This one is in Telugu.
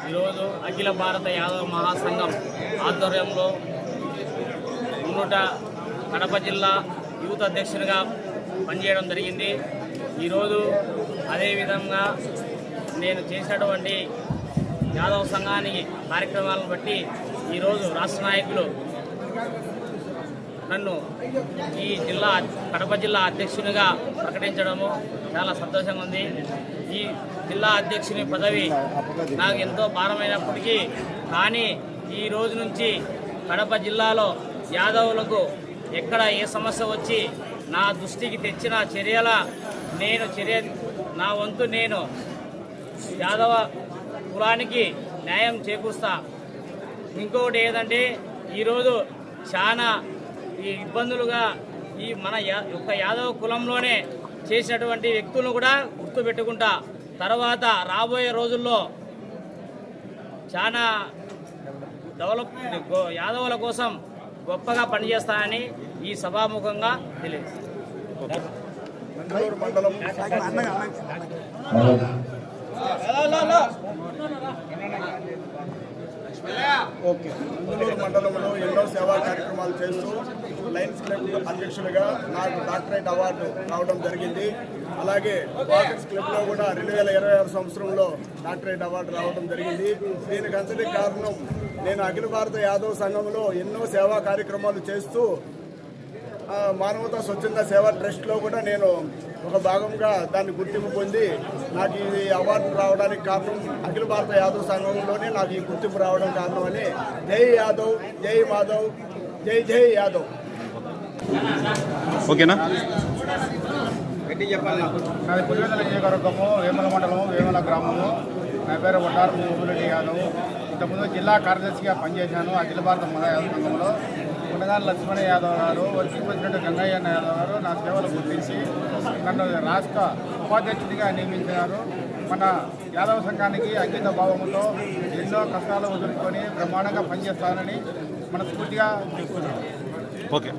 ఈరోజు అఖిల భారత యాదవ మహాసంఘం ఆధ్వర్యంలో ఉన్నట కడప జిల్లా యూత్ అధ్యక్షునిగా పనిచేయడం జరిగింది. ఈరోజు అదేవిధంగా నేను చేసినటువంటి యాదవ సంఘానికి కార్యక్రమాలను బట్టి ఈరోజు రాష్ట్ర నాయకులు నన్ను ఈ కడప జిల్లా అధ్యక్షునిగా ప్రకటించడము చాలా సంతోషంగా ఉంది. ఈ జిల్లా అధ్యక్షుని పదవి నాకు ఎంతో భారమైనప్పటికీ కానీ ఈ రోజు నుంచి కడప జిల్లాలో యాదవులకు ఎక్కడ ఏ సమస్య వచ్చి నా దృష్టికి తెచ్చిన చర్యల నా వంతు నేను యాదవ కులానికి న్యాయం చేకూరుస్తా. ఇంకొకటి ఏదంటే ఈరోజు చాలా ఈ ఇబ్బందులుగా ఈ మన యొక్క యాదవ కులంలోనే చేసినటువంటి వ్యక్తులను కూడా గుర్తుపెట్టుకుంటా తర్వాత రాబోయే రోజుల్లో చాలా యాదవుల కోసం గొప్పగా పనిచేస్తానని ఈ సభాముఖంగా తెలియజేస్తాను. మంగళూరు మండలంలో ఎన్నో సేవా కార్యక్రమాలు చేస్తూ లయన్స్ క్లబ్ అధ్యక్షులుగా నాకు డాక్టరేట్ అవార్డు రావడం జరిగింది. అలాగే వాకర్స్ క్లబ్లో కూడా 2026 సంవత్సరంలో డాక్టరేట్ అవార్డు రావడం జరిగింది. దీనికి అంతటి కారణం నేను అఖిల భారత యాదవ సంఘంలో ఎన్నో సేవా కార్యక్రమాలు చేస్తూ మానవతా స్వచ్ఛంద సేవా ట్రస్ట్లో కూడా నేను ఒక భాగంగా దాన్ని గుర్తింపు పొంది నాకు ఈ అవార్డు రావడానికి కారణం అఖిల భారత యాదవ్ సంఘంలోనే నాకు ఈ గుర్తింపు రావడం కారణమని జై యాదవ్, జై మాధవ్, జై జై యాదవ్. ఓకేనా? నాది పులివెందుల నియోజకవర్గము, వేముల మండలము, వేముల గ్రామము. నా పేరు వడ్డారు మోహులరెడ్డి యాదవ్. ఇంతకుముందు జిల్లా కార్యదర్శిగా పనిచేశాను అఖిల భారత మహా యాదవ సంఘంలో. ఉండగాని లక్ష్మణ యాదవ్ గారు, వర్కింగ్ ప్రెసిడెంట్ గంగయ్య యాదవ్ గారు నా సేవలు గుర్తించి నన్ను రాష్ట్ర ఉపాధ్యక్షుడిగా నియమించారు. మన యాదవ సంఘానికి అంకిత భావంతో ఎన్నో కష్టాలు వదులుకొని బ్రహ్మాండంగా పనిచేస్తానని మనస్ఫూర్తిగా చెప్తున్నాను. ఓకే.